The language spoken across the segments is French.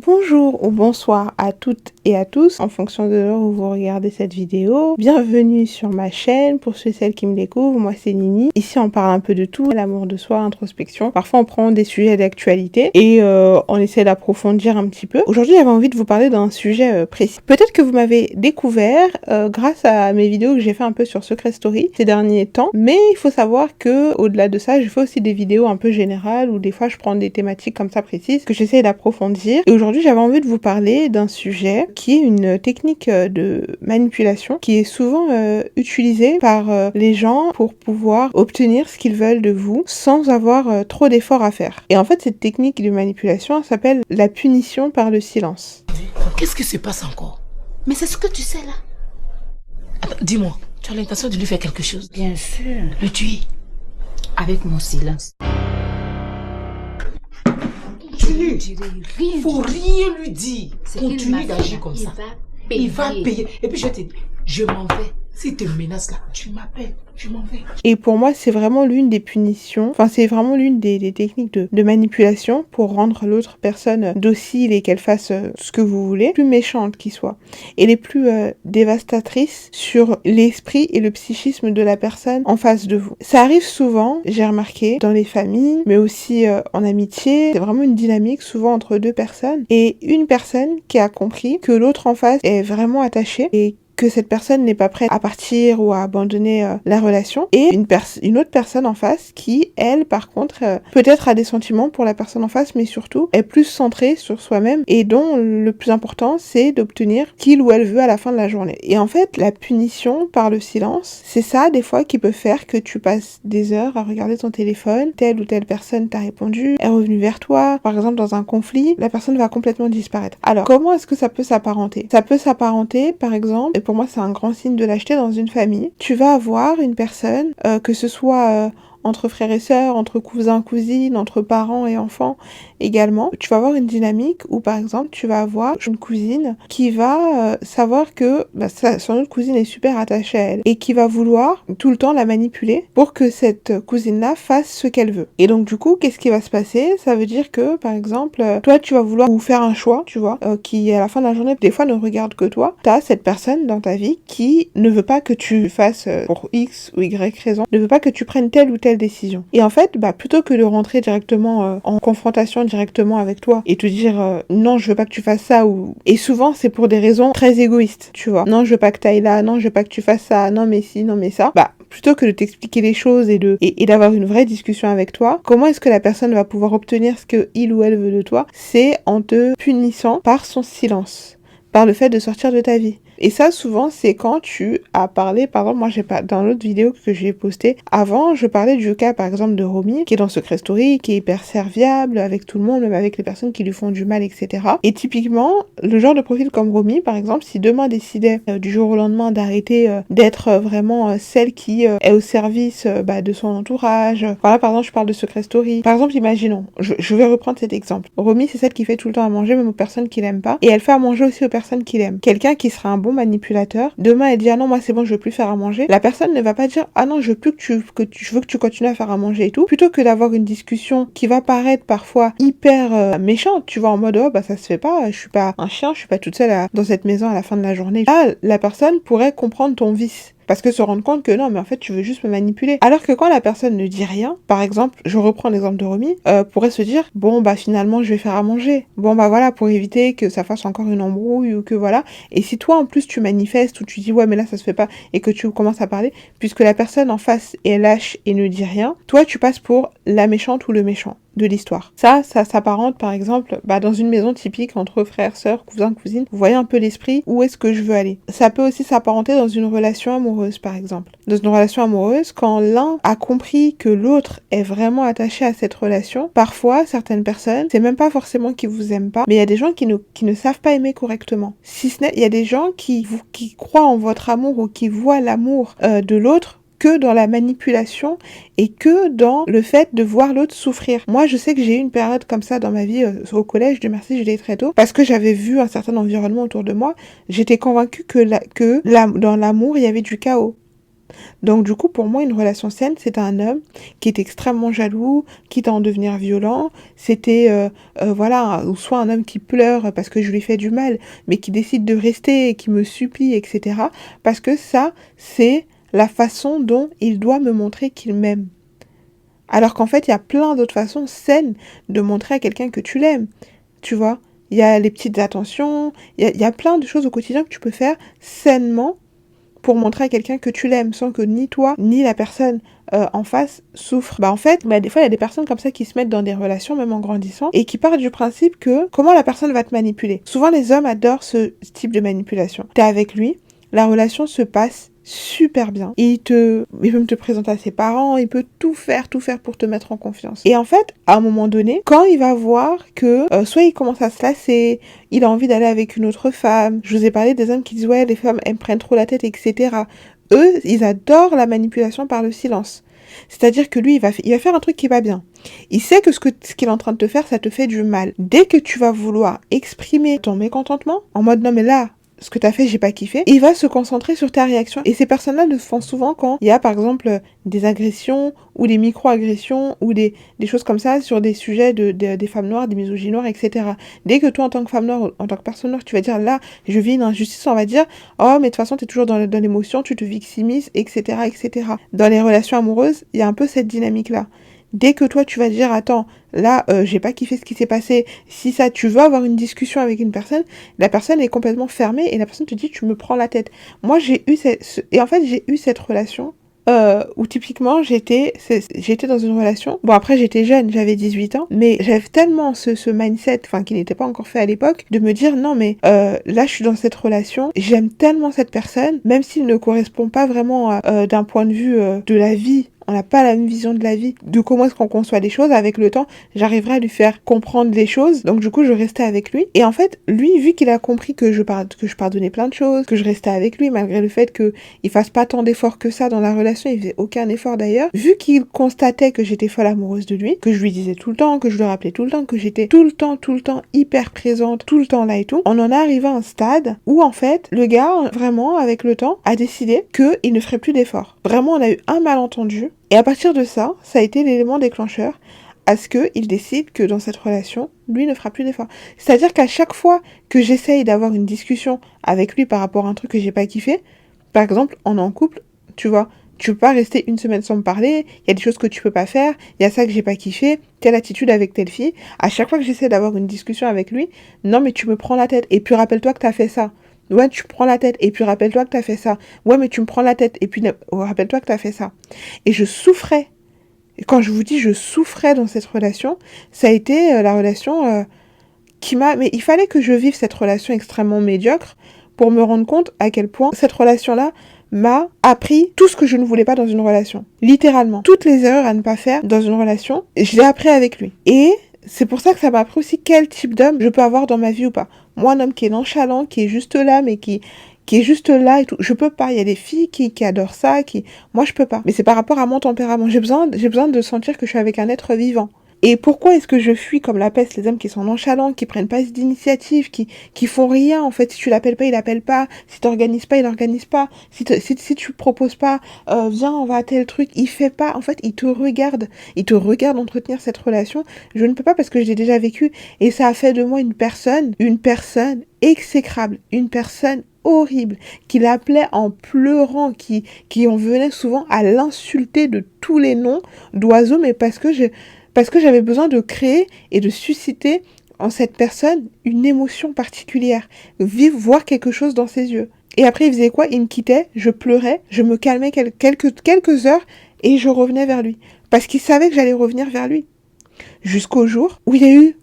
Bonjour ou bonsoir à toutes et à tous, en fonction de l'heure où vous regardez cette vidéo. Bienvenue sur ma chaîne, pour ceux et celles qui me découvrent, moi c'est Nini. Ici on parle un peu de tout, l'amour de soi, introspection. Parfois on prend des sujets d'actualité et on essaie d'approfondir un petit peu. Aujourd'hui j'avais envie de vous parler d'un sujet précis. Peut-être que vous m'avez découvert grâce à mes vidéos que j'ai fait un peu sur Secret Story ces derniers temps, mais il faut savoir que au-delà de ça, je fais aussi des vidéos un peu générales où des fois je prends des thématiques comme ça précises que j'essaie d'approfondir. Et aujourd'hui j'avais envie de vous parler d'un sujet qui est une technique de manipulation qui est souvent utilisée par les gens pour pouvoir obtenir ce qu'ils veulent de vous sans avoir trop d'efforts à faire. Et en fait cette technique de manipulation s'appelle la punition par le silence. Qu'est-ce qui se passe encore? Mais c'est ce que tu sais là. Attends, dis-moi, tu as l'intention de lui faire quelque chose? Bien sûr. Le tuer? Avec mon silence. Continue. Il faut rien lui dire. Continue d'agir comme ça. Il va payer. Et puis je te dis, je m'en vais. S'il te menace là, tu m'appelles. Je m'en vais. Et pour moi, c'est vraiment l'une des punitions, enfin c'est vraiment l'une des techniques de manipulation pour rendre l'autre personne docile et qu'elle fasse ce que vous voulez, plus méchante qu'il soit, et les plus dévastatrices sur l'esprit et le psychisme de la personne en face de vous. Ça arrive souvent, j'ai remarqué, dans les familles, mais aussi en amitié. C'est vraiment une dynamique souvent entre deux personnes, et une personne qui a compris que l'autre en face est vraiment attachée et que cette personne n'est pas prête à partir ou à abandonner la relation, et une autre personne en face qui, elle, par contre, peut-être a des sentiments pour la personne en face, mais surtout est plus centrée sur soi-même et dont le plus important, c'est d'obtenir qu'il ou elle veut à la fin de la journée. Et en fait, la punition par le silence, c'est ça, des fois, qui peut faire que tu passes des heures à regarder ton téléphone, telle ou telle personne t'a répondu, est revenue vers toi, par exemple, dans un conflit, la personne va complètement disparaître. Alors, comment est-ce que ça peut s'apparenter? Ça peut s'apparenter, par exemple, pour moi c'est un grand signe de lâcheté dans une famille. Tu vas avoir une personne, que ce soit entre frères et sœurs, entre cousins, cousines, entre parents et enfants également. Tu vas avoir une dynamique où par exemple tu vas avoir une cousine qui va savoir que son autre cousine est super attachée à elle et qui va vouloir tout le temps la manipuler pour que cette cousine-là fasse ce qu'elle veut. Et donc du coup, qu'est-ce qui va se passer? Ça veut dire que par exemple, toi tu vas vouloir faire un choix, tu vois, qui à la fin de la journée des fois ne regarde que toi. T'as cette personne dans ta vie qui ne veut pas que tu fasses pour X ou Y raison, ne veut pas que tu prennes telle ou telle décision. Et en fait, plutôt que de rentrer directement en confrontation directement avec toi et te dire non, je veux pas que tu fasses ça, et souvent c'est pour des raisons très égoïstes, tu vois. Non, je veux pas que t'ailles là, non, je veux pas que tu fasses ça, non mais si, non mais ça. Plutôt que de t'expliquer les choses et d'avoir une vraie discussion avec toi, comment est-ce que la personne va pouvoir obtenir ce que il ou elle veut de toi? C'est en te punissant par son silence, par le fait de sortir de ta vie. Et ça, souvent, c'est quand tu as parlé, par exemple, moi, dans l'autre vidéo que j'ai postée avant, je parlais du cas, par exemple, de Romy, qui est dans Secret Story, qui est hyper serviable avec tout le monde, même avec les personnes qui lui font du mal, etc. Et typiquement, le genre de profil comme Romy, par exemple, si demain décidait du jour au lendemain d'arrêter d'être vraiment celle qui est au service de son entourage. Voilà, par exemple, je parle de Secret Story. Par exemple, imaginons, je vais reprendre cet exemple. Romy, c'est celle qui fait tout le temps à manger, même aux personnes qui l'aiment pas. Et elle fait à manger aussi aux personnes qui l'aiment. Quelqu'un qui sera un bon manipulateur, demain elle dit ah non moi c'est bon je veux plus faire à manger, la personne ne va pas dire ah non je veux plus je veux que tu continues à faire à manger et tout, plutôt que d'avoir une discussion qui va paraître parfois hyper méchante, tu vois, en mode oh ça se fait pas, je suis pas un chien, je suis pas toute seule dans cette maison à la fin de la journée. Là la personne pourrait comprendre ton vice, parce que se rendre compte que non, mais en fait, tu veux juste me manipuler. Alors que quand la personne ne dit rien, par exemple, je reprends l'exemple de Romy, pourrait se dire, bon, finalement, je vais faire à manger. Bon, voilà, pour éviter que ça fasse encore une embrouille ou que voilà. Et si toi, en plus, tu manifestes ou tu dis, ouais, mais là, ça se fait pas, et que tu commences à parler, puisque la personne en face est lâche et ne dit rien, toi, tu passes pour la méchante ou le méchant de l'histoire. Ça s'apparente par exemple dans une maison typique entre frères, sœurs, cousins, cousines. Vous voyez un peu l'esprit, où est-ce que je veux aller. Ça peut aussi s'apparenter dans une relation amoureuse par exemple. Dans une relation amoureuse, quand l'un a compris que l'autre est vraiment attaché à cette relation, parfois certaines personnes, c'est même pas forcément qu'ils vous aiment pas, mais il y a des gens qui ne savent pas aimer correctement. Si ce n'est, il y a des gens qui croient en votre amour ou qui voient l'amour de l'autre que dans la manipulation et que dans le fait de voir l'autre souffrir. Moi, je sais que j'ai eu une période comme ça dans ma vie au collège, Dieu merci, je l'ai eu très tôt, parce que j'avais vu un certain environnement autour de moi. J'étais convaincue que dans l'amour, il y avait du chaos. Donc du coup, pour moi, une relation saine, c'est un homme qui est extrêmement jaloux, quitte à en devenir violent. C'était, voilà, ou soit un homme qui pleure parce que je lui fais du mal, mais qui décide de rester et qui me supplie, etc. Parce que ça, c'est la façon dont il doit me montrer qu'il m'aime. Alors qu'en fait, il y a plein d'autres façons saines de montrer à quelqu'un que tu l'aimes, tu vois. Il y a les petites attentions, il y a plein de choses au quotidien que tu peux faire sainement pour montrer à quelqu'un que tu l'aimes, sans que ni toi, ni la personne en face souffre. En fait, des fois, il y a des personnes comme ça qui se mettent dans des relations, même en grandissant, et qui partent du principe que comment la personne va te manipuler. Souvent, les hommes adorent ce type de manipulation. T'es avec lui, la relation se passe super bien. Il peut même te présenter à ses parents, il peut tout faire pour te mettre en confiance. Et en fait, à un moment donné, quand il va voir que soit il commence à se lasser, il a envie d'aller avec une autre femme. Je vous ai parlé des hommes qui disent ouais, les femmes elles me prennent trop la tête, etc. Eux, ils adorent la manipulation par le silence. C'est-à-dire que lui, il va faire un truc qui va bien. Il sait que ce qu'il est en train de te faire, ça te fait du mal. Dès que tu vas vouloir exprimer ton mécontentement, en mode non mais là, ce que t'as fait, j'ai pas kiffé, il va se concentrer sur ta réaction. Et ces personnes-là le font souvent quand il y a par exemple des agressions ou des micro-agressions ou des choses comme ça sur des sujets des femmes noires, des misogynes noires, etc. Dès que toi, en tant que femme noire, en tant que personne noire, tu vas dire là, je vis une injustice, on va dire oh, mais de toute façon, t'es toujours dans l'émotion, tu te victimises, etc., etc. Dans les relations amoureuses, il y a un peu cette dynamique-là. Dès que toi, tu vas dire, attends, là, j'ai pas kiffé ce qui s'est passé, si ça, tu veux avoir une discussion avec une personne, la personne est complètement fermée et la personne te dit, tu me prends la tête. Moi, j'ai eu cette relation où typiquement, j'étais dans une relation. Bon, après, j'étais jeune, j'avais 18 ans, mais j'avais tellement ce mindset, enfin, qui n'était pas encore fait à l'époque, de me dire, non, mais là, je suis dans cette relation, j'aime tellement cette personne, même s'il ne correspond pas vraiment d'un point de vue de la vie. On n'a pas la même vision de la vie, de comment est-ce qu'on conçoit les choses. Avec le temps, j'arriverai à lui faire comprendre les choses. Donc du coup, je restais avec lui. Et en fait, lui, vu qu'il a compris que je pardonnais plein de choses, que je restais avec lui, malgré le fait qu'il fasse pas tant d'efforts que ça dans la relation, il faisait aucun effort d'ailleurs. Vu qu'il constatait que j'étais folle amoureuse de lui, que je lui disais tout le temps, que je le rappelais tout le temps, que j'étais tout le temps hyper présente, tout le temps là et tout, on en est arrivé à un stade où en fait, le gars, vraiment, avec le temps, a décidé qu'il ne ferait plus d'efforts. Vraiment, on a eu un malentendu. Et à partir de ça, ça a été l'élément déclencheur à ce qu'il décide que dans cette relation, lui ne fera plus d'efforts. C'est-à-dire qu'à chaque fois que j'essaye d'avoir une discussion avec lui par rapport à un truc que j'ai pas kiffé, par exemple, on est en couple, tu vois, tu peux pas rester une semaine sans me parler, il y a des choses que tu peux pas faire, il y a ça que j'ai pas kiffé, telle attitude avec telle fille. À chaque fois que j'essaie d'avoir une discussion avec lui, non mais tu me prends la tête, et puis rappelle-toi que t'as fait ça. Ouais, tu prends la tête, et puis rappelle-toi que t'as fait ça. Ouais, mais tu me prends la tête, et puis rappelle-toi que t'as fait ça. Et je souffrais. Et quand je vous dis je souffrais dans cette relation, ça a été la relation qui m'a... Mais il fallait que je vive cette relation extrêmement médiocre pour me rendre compte à quel point cette relation-là m'a appris tout ce que je ne voulais pas dans une relation. Littéralement. Toutes les erreurs à ne pas faire dans une relation, je l'ai appris avec lui. Et c'est pour ça que ça m'a appris aussi quel type d'homme je peux avoir dans ma vie ou pas. Moi, un homme qui est nonchalant, qui est juste là, mais qui est juste là et tout, je peux pas. Il y a des filles qui adorent ça, moi je peux pas. Mais c'est par rapport à mon tempérament. J'ai besoin de sentir que je suis avec un être vivant. Et pourquoi est-ce que je fuis comme la peste les hommes qui sont nonchalants, qui prennent pas d'initiative, qui font rien en fait. Si tu l'appelles pas, il appelle pas. Si t'organises pas, il organise pas. Si tu proposes pas, viens on va à tel truc, il fait pas. En fait, il te regarde entretenir cette relation. Je ne peux pas parce que je l'ai déjà vécu et ça a fait de moi une personne exécrable, une personne horrible, qui l'appelait en pleurant, qui en venait souvent à l'insulter de tous les noms d'oiseaux, mais parce que j'avais besoin de créer et de susciter en cette personne une émotion particulière, voir quelque chose dans ses yeux. Et après, il faisait quoi? Il me quittait, je pleurais, je me calmais quelques heures et je revenais vers lui. Parce qu'il savait que j'allais revenir vers lui. Jusqu'au jour où il y a eu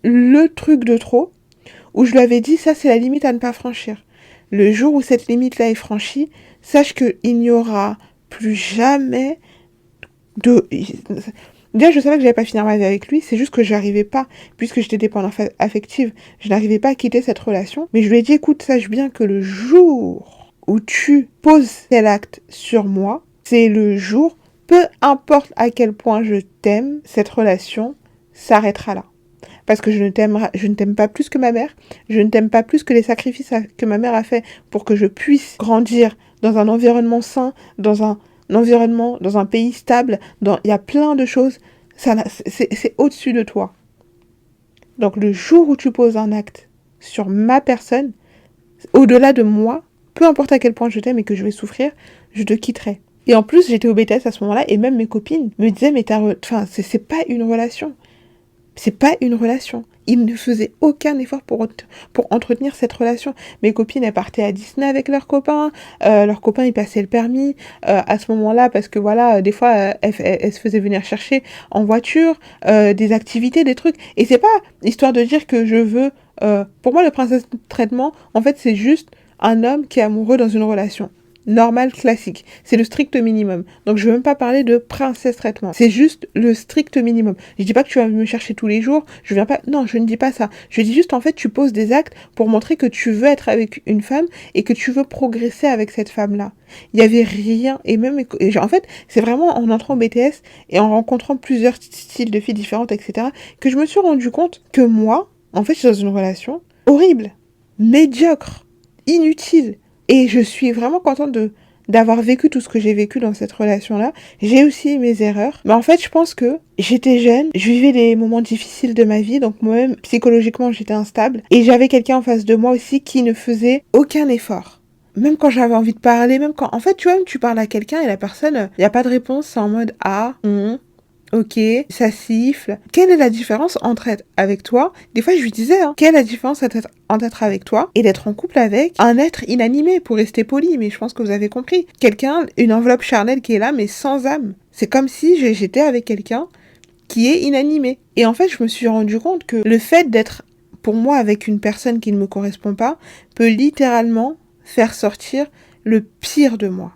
le truc de trop, où je lui avais dit, ça c'est la limite à ne pas franchir. Le jour où cette limite-là est franchie, sache qu'il n'y aura plus jamais de... Déjà, je savais que j'allais pas finir ma vie avec lui, c'est juste que j'arrivais pas, puisque j'étais dépendante affective, je n'arrivais pas à quitter cette relation. Mais je lui ai dit, écoute, sache bien que le jour où tu poses tel acte sur moi, c'est le jour, peu importe à quel point je t'aime, cette relation s'arrêtera là. Parce que je ne t'aime pas plus que ma mère, je ne t'aime pas plus que les sacrifices que ma mère a fait pour que je puisse grandir dans un environnement sain, dans un environnement, dans un pays stable, il y a plein de choses, c'est au-dessus de toi. Donc le jour où tu poses un acte sur ma personne, au-delà de moi, peu importe à quel point je t'aime et que je vais souffrir, je te quitterai. Et en plus, j'étais au BTS à ce moment-là, et même mes copines me disaient, mais c'est pas une relation. C'est pas une relation. Ils ne faisaient aucun effort pour entretenir cette relation. Mes copines, elles partaient à Disney avec leurs copains ils passaient le permis à ce moment-là, parce que voilà, des fois, elles se faisaient venir chercher en voiture, des activités, des trucs. Et c'est pas histoire de dire que je veux... pour moi, le princesse traitement, en fait, c'est juste un homme qui est amoureux dans une relation. Normal, classique. C'est le strict minimum. Donc, je veux même pas parler de princesse traitement. C'est juste le strict minimum. Je dis pas que tu vas me chercher tous les jours. Non, je ne dis pas ça. Je dis juste, en fait, tu poses des actes pour montrer que tu veux être avec une femme et que tu veux progresser avec cette femme-là. Il y avait rien. En fait, c'est vraiment en entrant au BTS et en rencontrant plusieurs styles de filles différentes, etc., que je me suis rendu compte que moi, en fait, je suis dans une relation horrible, médiocre, inutile. Et je suis vraiment contente d'avoir vécu tout ce que j'ai vécu dans cette relation-là. J'ai aussi mes erreurs. Mais en fait, je pense que j'étais jeune, je vivais des moments difficiles de ma vie, donc moi-même, psychologiquement, j'étais instable. Et j'avais quelqu'un en face de moi aussi qui ne faisait aucun effort. Même quand j'avais envie de parler, même quand... En fait, tu vois, même tu parles à quelqu'un et la personne, il n'y a pas de réponse, c'est en mode « Ah, ok, ça siffle. » Quelle est la différence entre être avec toi? Des fois, je lui disais, quelle est la différence entre être avec toi et d'être en couple avec un être inanimé, pour rester poli, mais je pense que vous avez compris. Quelqu'un, une enveloppe charnelle qui est là, mais sans âme. C'est comme si j'étais avec quelqu'un qui est inanimé. Et en fait, je me suis rendu compte que le fait d'être, pour moi, avec une personne qui ne me correspond pas, peut littéralement faire sortir le pire de moi.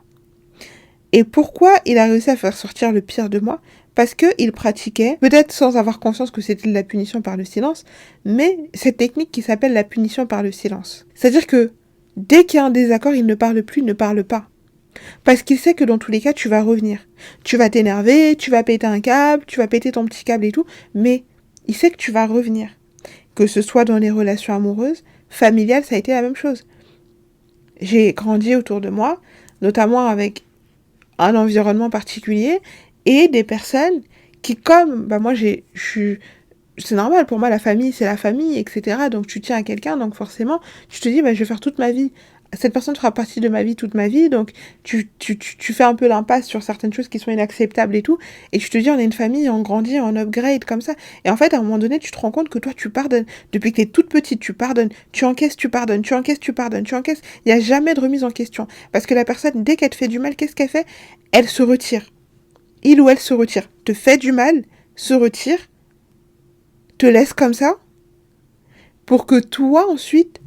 Et pourquoi il a réussi à faire sortir le pire de moi? Parce qu'il pratiquait, peut-être sans avoir conscience que c'était de la punition par le silence, mais cette technique qui s'appelle la punition par le silence. C'est-à-dire que dès qu'il y a un désaccord, il ne parle plus, il ne parle pas. Parce qu'il sait que dans tous les cas, tu vas revenir. Tu vas t'énerver, tu vas péter un câble, tu vas péter ton petit câble et tout, mais il sait que tu vas revenir. Que ce soit dans les relations amoureuses, familiales, ça a été la même chose. J'ai grandi autour de moi, notamment avec un environnement particulier, et des personnes qui, comme, moi, c'est normal, pour moi, la famille, c'est la famille, etc. Donc, tu tiens à quelqu'un, donc forcément, tu te dis, je vais faire toute ma vie. Cette personne fera partie de ma vie toute ma vie, donc tu fais un peu l'impasse sur certaines choses qui sont inacceptables et tout, et tu te dis, on est une famille, on grandit, on upgrade, comme ça. Et en fait, à un moment donné, tu te rends compte que toi, tu pardonnes. Depuis que t'es toute petite, tu pardonnes, tu encaisses, tu pardonnes, tu encaisses, tu pardonnes, tu encaisses. Il n'y a jamais de remise en question. Parce que la personne, dès qu'elle te fait du mal, qu'est-ce qu'elle fait? Elle se retire. Il ou elle se retire, te fait du mal, se retire, te laisse comme ça, pour que toi, ensuite,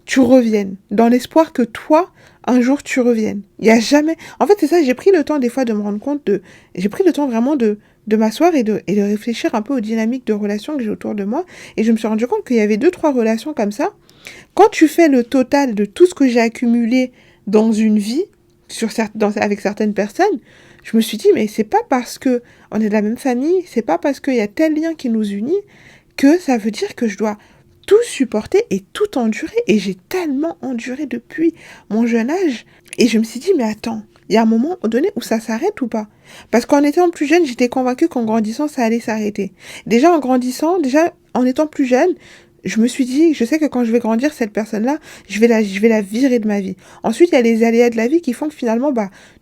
tu reviennes, dans l'espoir que toi, un jour, tu reviennes. Il n'y a jamais... En fait, c'est ça, j'ai pris le temps, des fois, de me rendre compte J'ai pris le temps vraiment de m'asseoir et de réfléchir un peu aux dynamiques de relations que j'ai autour de moi, et je me suis rendu compte qu'il y avait 2-3 relations comme ça. Quand tu fais le total de tout ce que j'ai accumulé dans une vie, avec certaines personnes, je me suis dit, mais c'est pas parce que on est de la même famille, c'est pas parce qu'il y a tel lien qui nous unit que ça veut dire que je dois tout supporter et tout endurer. Et j'ai tellement enduré depuis mon jeune âge. Et je me suis dit, mais attends, il y a un moment donné où ça s'arrête ou pas? Parce qu'en étant plus jeune, j'étais convaincue qu'en grandissant, ça allait s'arrêter. Déjà en étant plus jeune, je me suis dit, je sais que quand je vais grandir, cette personne-là, je vais la virer de ma vie. Ensuite, il y a les aléas de la vie qui font que finalement,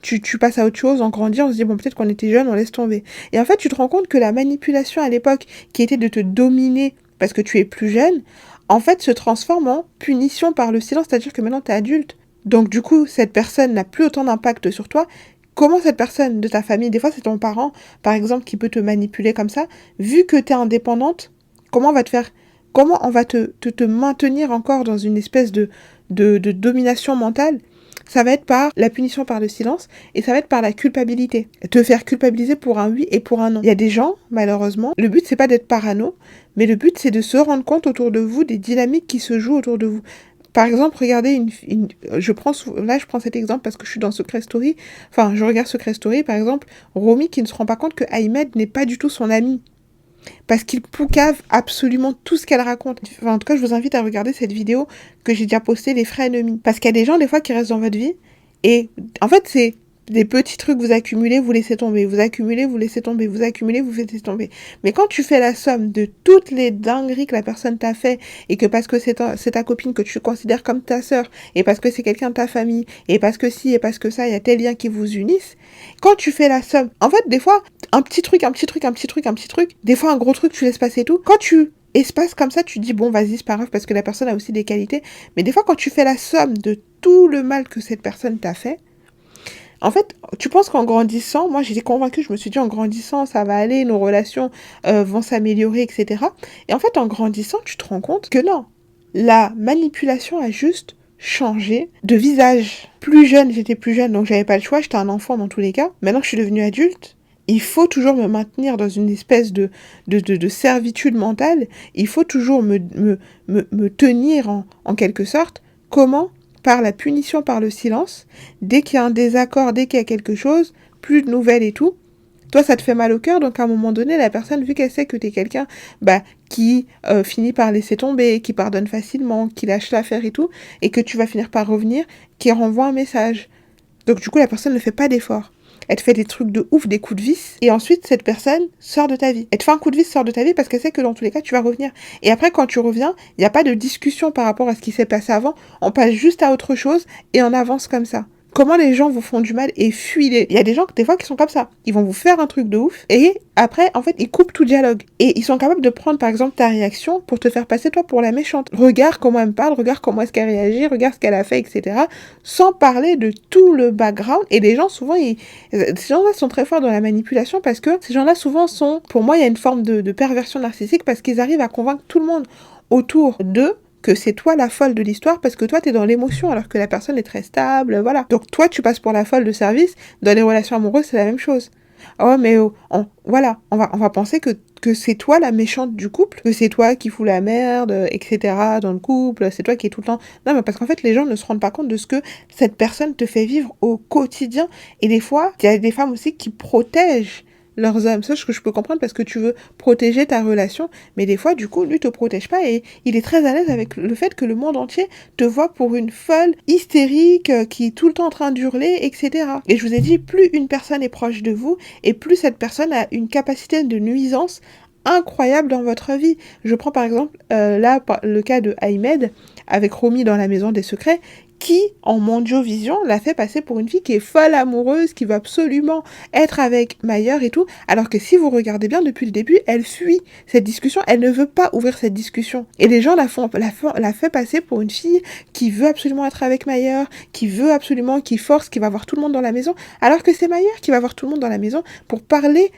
tu passes à autre chose, en grandissant, on se dit, bon, peut-être qu'on était jeune, on laisse tomber. Et en fait, tu te rends compte que la manipulation à l'époque, qui était de te dominer parce que tu es plus jeune, en fait, se transforme en punition par le silence, c'est-à-dire que maintenant, tu es adulte. Donc, du coup, cette personne n'a plus autant d'impact sur toi. Comment cette personne de ta famille, des fois, c'est ton parent, par exemple, qui peut te manipuler comme ça, vu que tu es indépendante, comment on va te maintenir encore dans une espèce de domination mentale? Ça va être par la punition par le silence et ça va être par la culpabilité. Te faire culpabiliser pour un oui et pour un non. Il y a des gens, malheureusement, le but c'est pas d'être parano, mais le but c'est de se rendre compte autour de vous des dynamiques qui se jouent autour de vous. Par exemple, regardez je prends cet exemple parce que je suis dans Secret Story. Enfin, je regarde Secret Story, par exemple, Romy qui ne se rend pas compte que Ahmed n'est pas du tout son ami. Parce qu'il poucave absolument tout ce qu'elle raconte. Enfin, en tout cas, je vous invite à regarder cette vidéo que j'ai déjà postée, les frères ennemis. Parce qu'il y a des gens, des fois, qui restent dans votre vie Et en fait, c'est des petits trucs, vous accumulez, vous laissez tomber, vous accumulez, vous laissez tomber, vous accumulez, vous laissez tomber. Mais quand tu fais la somme de toutes les dingueries que la personne t'a fait, et que parce que c'est ta copine que tu considères comme ta sœur, et parce que c'est quelqu'un de ta famille, et parce que si, et parce que ça, il y a tel lien qui vous unissent, quand tu fais la somme, en fait, des fois, un petit truc, des fois un gros truc, tu laisses passer tout. Quand tu espaces comme ça, tu dis, bon, vas-y, c'est pas grave, parce que la personne a aussi des qualités. Mais des fois, quand tu fais la somme de tout le mal que cette personne t'a fait, en fait, tu penses qu'en grandissant, moi j'étais convaincue, je me suis dit en grandissant, ça va aller, nos relations vont s'améliorer, etc. Et en fait, en grandissant, tu te rends compte que non, la manipulation a juste changé de visage. Plus jeune, j'étais plus jeune, donc j'avais pas le choix, j'étais un enfant dans tous les cas. Maintenant que je suis devenue adulte, il faut toujours me maintenir dans une espèce de servitude mentale. Il faut toujours me tenir en quelque sorte. Comment ? Par la punition, par le silence. Dès qu'il y a un désaccord, dès qu'il y a quelque chose, plus de nouvelles et tout, toi, ça te fait mal au cœur. Donc, à un moment donné, la personne, vu qu'elle sait que t'es quelqu'un qui finit par laisser tomber, qui pardonne facilement, qui lâche l'affaire et tout, et que tu vas finir par revenir, qui renvoie un message. Donc, du coup, la personne ne fait pas d'effort. Elle te fait des trucs de ouf, des coups de vis, et ensuite, cette personne sort de ta vie. Elle te fait un coup de vis, sort de ta vie, parce qu'elle sait que dans tous les cas, tu vas revenir. Et après, quand tu reviens, il n'y a pas de discussion par rapport à ce qui s'est passé avant, on passe juste à autre chose, et on avance comme ça. Comment les gens vous font du mal et fuient. Il y a des gens, des fois, qui sont comme ça. Ils vont vous faire un truc de ouf, et après, en fait, ils coupent tout dialogue. Et ils sont capables de prendre, par exemple, ta réaction pour te faire passer, toi, pour la méchante. Regarde comment elle me parle, regarde comment est-ce qu'elle réagit, regarde ce qu'elle a fait, etc. Sans parler de tout le background. Et les gens, souvent, ces gens-là sont très forts dans la manipulation parce que ces gens-là, souvent, pour moi, il y a une forme de perversion narcissique parce qu'ils arrivent à convaincre tout le monde autour d'eux que c'est toi la folle de l'histoire parce que toi t'es dans l'émotion alors que la personne est très stable, voilà. Donc toi tu passes pour la folle de service, dans les relations amoureuses c'est la même chose. Oh mais on va penser que c'est toi la méchante du couple, que c'est toi qui fous la merde, etc. dans le couple, c'est toi qui es tout le temps... Non mais parce qu'en fait les gens ne se rendent pas compte de ce que cette personne te fait vivre au quotidien. Et des fois, il y a des femmes aussi qui protègent leurs hommes. Ça, ce que je peux comprendre parce que tu veux protéger ta relation, mais des fois, du coup, lui te protège pas et il est très à l'aise avec le fait que le monde entier te voit pour une folle hystérique qui est tout le temps en train d'hurler, etc. Et je vous ai dit, plus une personne est proche de vous et plus cette personne a une capacité de nuisance incroyable dans votre vie. Je prends par exemple le cas de Ahmed avec Romy dans La Maison des Secrets, qui, en mondiovision, l'a fait passer pour une fille qui est folle amoureuse, qui veut absolument être avec Mayer et tout, alors que si vous regardez bien depuis le début, elle fuit cette discussion, elle ne veut pas ouvrir cette discussion. Et les gens la fait passer pour une fille qui veut absolument être avec Mayer, qui veut absolument, qui force, qui va voir tout le monde dans la maison, alors que c'est Mayer qui va voir tout le monde dans la maison pour parler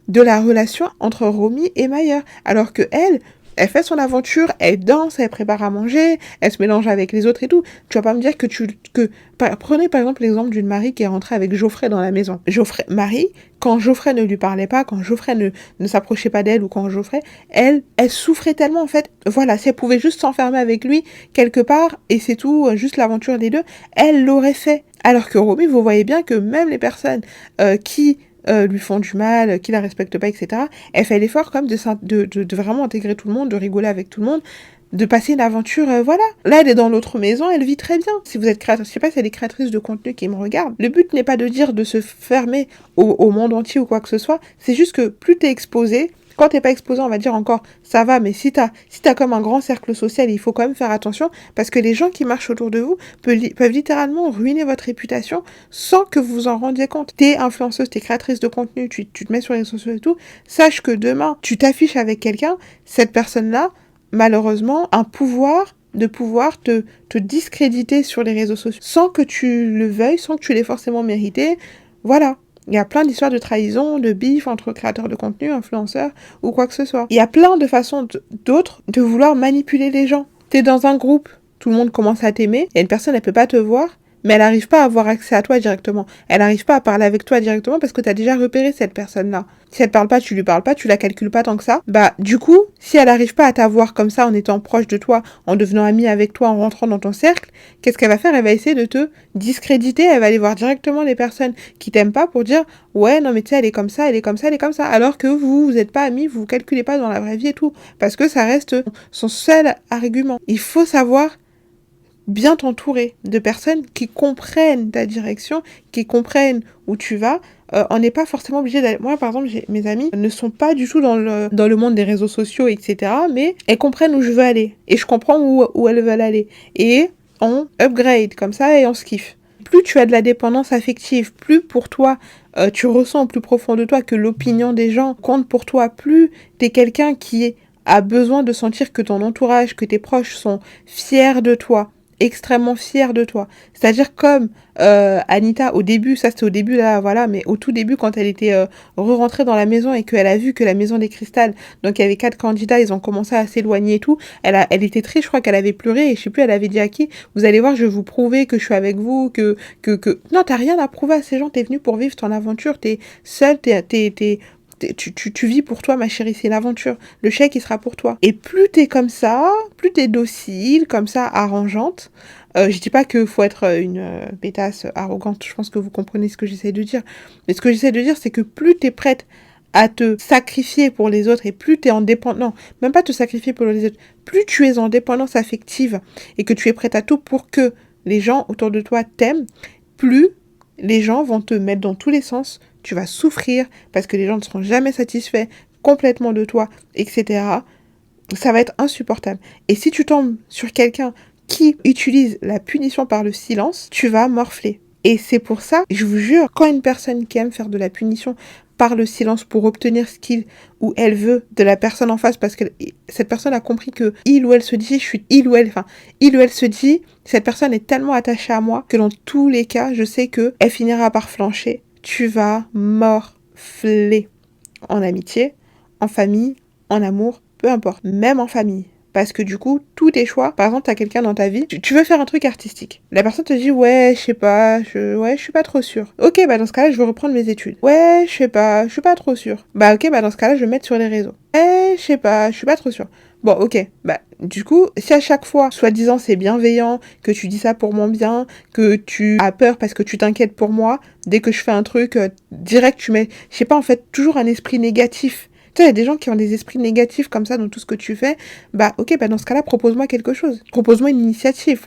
de la relation entre Romy et Mayer, alors que elle fait son aventure, elle danse, elle prépare à manger, elle se mélange avec les autres et tout. Tu vas pas me dire prenez par exemple l'exemple d'une Marie qui est rentrée avec Geoffrey dans la maison. Marie, quand Geoffrey ne lui parlait pas, quand Geoffrey ne s'approchait pas d'elle ou quand Geoffrey, elle souffrait tellement en fait. Voilà, si elle pouvait juste s'enfermer avec lui quelque part et c'est tout, juste l'aventure des deux, elle l'aurait fait. Alors que Romy, vous voyez bien que même les personnes qui lui font du mal, qui la respectent pas, etc. Elle fait l'effort comme de vraiment intégrer tout le monde, de rigoler avec tout le monde, de passer une aventure, voilà. Là, elle est dans l'autre maison, elle vit très bien. Si vous êtes créatrice, je sais pas si elle est créatrice de contenu qui me regarde, le but n'est pas de dire de se fermer au monde entier ou quoi que ce soit, c'est juste que plus t'es exposé, quand t'es pas exposé, on va dire encore, ça va, mais si t'as comme un grand cercle social, il faut quand même faire attention, parce que les gens qui marchent autour de vous peuvent littéralement ruiner votre réputation sans que vous vous en rendiez compte. T'es influenceuse, t'es créatrice de contenu, tu te mets sur les réseaux sociaux et tout, sache que demain, tu t'affiches avec quelqu'un, cette personne-là, malheureusement, un pouvoir de pouvoir te discréditer sur les réseaux sociaux, sans que tu le veuilles, sans que tu l'aies forcément mérité, voilà. Il y a plein d'histoires de trahison, de bif entre créateurs de contenu, influenceurs ou quoi que ce soit. Il y a plein de façons d'autres de vouloir manipuler les gens. T'es dans un groupe, tout le monde commence à t'aimer, et une personne, elle peut pas te voir, mais elle n'arrive pas à avoir accès à toi directement. Elle n'arrive pas à parler avec toi directement parce que tu as déjà repéré cette personne-là. Si elle parle pas, tu lui parles pas, tu la calcules pas tant que ça. Du coup, si elle n'arrive pas à t'avoir comme ça en étant proche de toi, en devenant amie avec toi, en rentrant dans ton cercle, qu'est-ce qu'elle va faire ? Elle va essayer de te discréditer, elle va aller voir directement les personnes qui t'aiment pas pour dire « Ouais, non mais tu sais, elle est comme ça, elle est comme ça, elle est comme ça ». Alors que vous êtes pas amis, vous calculez pas dans la vraie vie et tout. Parce que ça reste son seul argument. Il faut savoir bien t'entourer de personnes qui comprennent ta direction, qui comprennent où tu vas. On n'est pas forcément obligé d'aller... Moi, par exemple, mes amies ne sont pas du tout dans le monde des réseaux sociaux, etc. Mais elles comprennent où je veux aller. Et je comprends où elles veulent aller. Et on upgrade comme ça et on se kiffe. Plus tu as de la dépendance affective, plus pour toi, tu ressens au plus profond de toi que l'opinion des gens compte pour toi, plus t'es quelqu'un qui a besoin de sentir que ton entourage, que tes proches sont fiers de toi, extrêmement fiers de toi. C'est-à-dire comme Anita au début, ça c'était au début là, voilà, mais au tout début quand elle était re-rentrée dans la maison et qu'elle a vu que la maison des Cristal, donc il y avait 4 candidats, ils ont commencé à s'éloigner et tout, elle était triste, je crois qu'elle avait pleuré et je sais plus, elle avait dit à qui, vous allez voir, je vais vous prouver que je suis avec vous, que... Non, t'as rien à prouver à ces gens, t'es venu pour vivre ton aventure, t'es seule, tu vis pour toi, ma chérie, c'est une aventure. Le chèque, il sera pour toi. Et plus t'es comme ça, plus t'es docile, comme ça, arrangeante. Je dis pas qu'il faut être une pétasse arrogante, je pense que vous comprenez ce que j'essaie de dire. Mais ce que j'essaie de dire, c'est que plus t'es prête à te sacrifier pour les autres et plus t'es en dépendance... Non, même pas te sacrifier pour les autres. Plus tu es en dépendance affective et que tu es prête à tout pour que les gens autour de toi t'aiment, plus les gens vont te mettre dans tous les sens, tu vas souffrir parce que les gens ne seront jamais satisfaits complètement de toi, etc. Ça va être insupportable. Et si tu tombes sur quelqu'un qui utilise la punition par le silence, tu vas morfler. Et c'est pour ça, je vous jure, quand une personne qui aime faire de la punition par le silence pour obtenir ce qu'il ou elle veut de la personne en face, parce que cette personne a compris que il ou elle se dit, il ou elle se dit, cette personne est tellement attachée à moi que dans tous les cas, je sais que elle finira par flancher. Tu vas morfler en amitié, en famille, en amour, peu importe, même en famille. Parce que du coup, tous tes choix, par exemple, t'as quelqu'un dans ta vie, tu veux faire un truc artistique. La personne te dit, ouais, je sais pas, je suis pas trop sûre. Ok, bah dans ce cas-là, je veux reprendre mes études. Ouais, je sais pas, je suis pas trop sûre. Bah ok, bah dans ce cas-là, je vais me mettre sur les réseaux. Je sais pas, je suis pas trop sûre. Bon, ok, bah du coup, si à chaque fois, soi-disant, c'est bienveillant, que tu dis ça pour mon bien, que tu as peur parce que tu t'inquiètes pour moi, dès que je fais un truc, direct, tu mets, je sais pas, en fait, toujours un esprit négatif. Tu sais, il y a des gens qui ont des esprits négatifs comme ça dans tout ce que tu fais. Bah, ok, bah dans ce cas-là, propose-moi quelque chose. Propose-moi une initiative.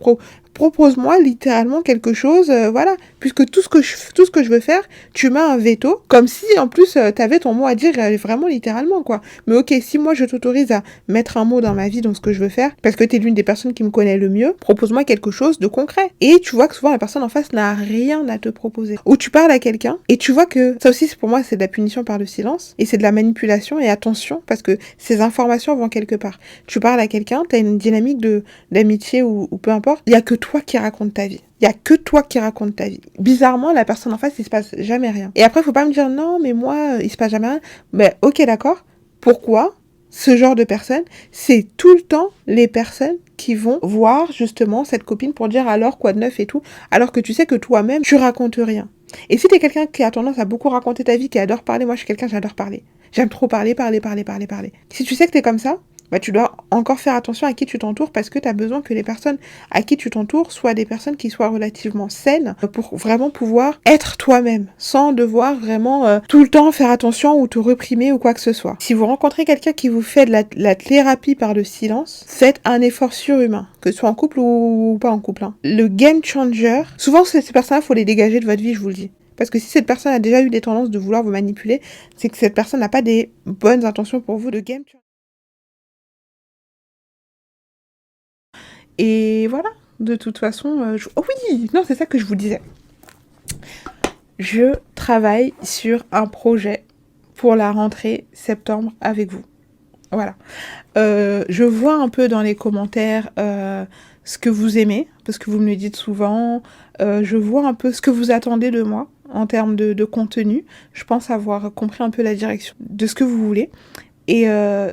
Propose-moi littéralement quelque chose, voilà. Puisque tout ce que je veux faire, tu mets un veto. Comme si, en plus, t'avais ton mot à dire vraiment littéralement, quoi. Mais ok, si moi, je t'autorise à mettre un mot dans ma vie, dans ce que je veux faire, parce que t'es l'une des personnes qui me connaît le mieux, propose-moi quelque chose de concret. Et tu vois que souvent, la personne en face n'a rien à te proposer. Ou tu parles à quelqu'un, et tu vois que, ça aussi, pour moi, c'est de la punition par le silence, et c'est de la manipulation, et attention, parce que ces informations vont quelque part. Tu parles à quelqu'un, t'as une dynamique d'amitié ou peu importe, il y a que toi qui raconte ta vie. Il y a que toi qui raconte ta vie. Bizarrement, la personne en face, il se passe jamais rien. Et après, faut pas me dire, non, mais moi, il se passe jamais rien. Ben, ok, d'accord. Pourquoi ce genre de personnes, c'est tout le temps les personnes qui vont voir justement cette copine pour dire alors quoi de neuf et tout, alors que tu sais que toi-même, tu racontes rien. Et si t'es quelqu'un qui a tendance à beaucoup raconter ta vie, qui adore parler, moi je suis quelqu'un, j'adore parler. J'aime trop parler. Si tu sais que t'es comme ça, bah tu dois encore faire attention à qui tu t'entoures parce que tu as besoin que les personnes à qui tu t'entoures soient des personnes qui soient relativement saines pour vraiment pouvoir être toi-même sans devoir vraiment tout le temps faire attention ou te reprimer ou quoi que ce soit. Si vous rencontrez quelqu'un qui vous fait de la thérapie par le silence, faites un effort surhumain, que ce soit en couple ou pas en couple. Hein. Le game changer, souvent ces personnes-là, faut les dégager de votre vie, je vous le dis. Parce que si cette personne a déjà eu des tendances de vouloir vous manipuler, c'est que cette personne n'a pas des bonnes intentions pour vous de game changer. Et voilà, de toute façon, oh oui, non, c'est ça que je vous disais. Je travaille sur un projet pour la rentrée septembre avec vous. Voilà. Je vois un peu dans les commentaires ce que vous aimez, parce que vous me le dites souvent. Je vois un peu ce que vous attendez de moi en termes de contenu. Je pense avoir compris un peu la direction de ce que vous voulez. Et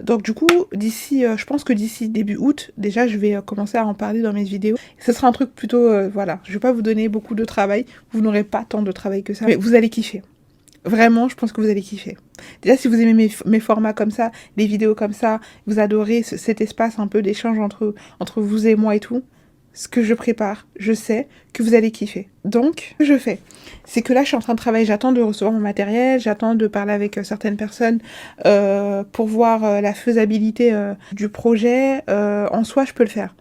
donc du coup, je pense que d'ici début août, déjà je vais commencer à en parler dans mes vidéos. Ce sera un truc plutôt, voilà, je vais pas vous donner beaucoup de travail, vous n'aurez pas tant de travail que ça, mais vous allez kiffer. Vraiment, je pense que vous allez kiffer. Déjà, si vous aimez mes formats comme ça, les vidéos comme ça, vous adorez cet espace un peu d'échange entre vous et moi et tout, ce que je prépare, je sais que vous allez kiffer. Donc, ce que je fais, c'est que là, je suis en train de travailler, j'attends de recevoir mon matériel, j'attends de parler avec certaines personnes pour voir la faisabilité du projet. En soi, je peux le faire.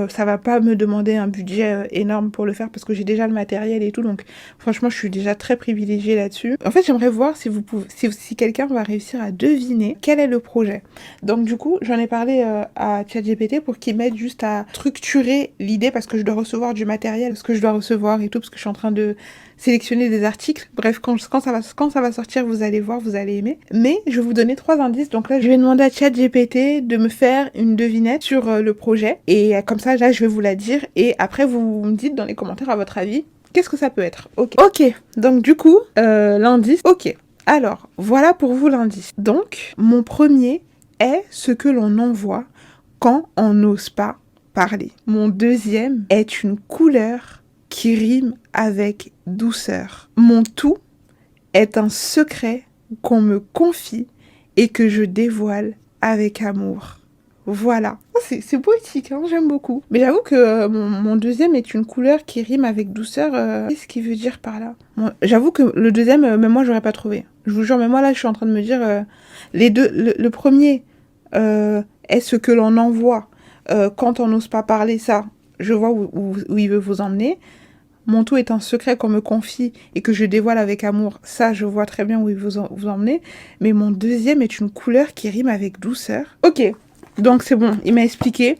Ça va pas me demander un budget énorme pour le faire parce que j'ai déjà le matériel et tout. Donc franchement, je suis déjà très privilégiée là-dessus. En fait, j'aimerais voir si vous pouvez, si quelqu'un va réussir à deviner quel est le projet. Donc du coup, j'en ai parlé à ChatGPT pour qu'il m'aide juste à structurer l'idée parce que je dois recevoir du matériel, ce que je dois recevoir et tout, parce que je suis en train de sélectionner des articles. Bref, quand ça va sortir, vous allez voir, vous allez aimer. Mais je vais vous donner 3 indices. Donc là, je vais demander à ChatGPT de me faire une devinette sur le projet. Et comme ça, là, je vais vous la dire. Et après, vous me dites dans les commentaires à votre avis, qu'est-ce que ça peut être. Ok, donc du coup, l'indice, ok. Alors, voilà pour vous l'indice. Donc, mon premier est ce que l'on envoie quand on n'ose pas parler. Mon deuxième est une couleur qui rime avec douceur. Mon tout est un secret qu'on me confie et que je dévoile avec amour. Voilà. C'est poétique, hein, j'aime beaucoup. Mais j'avoue que mon deuxième est une couleur qui rime avec douceur. Qu'est-ce qu'il veut dire par là? J'avoue que le deuxième, même moi, j'aurais pas trouvé. Je vous jure, mais moi, là, je suis en train de me dire... les deux, le premier est ce que l'on envoie quand on n'ose pas parler, ça. Je vois où il veut vous emmener. Mon tout est un secret qu'on me confie et que je dévoile avec amour. Ça, je vois très bien où il vous emmenez. Mais mon deuxième est une couleur qui rime avec douceur. Ok, donc c'est bon, il m'a expliqué.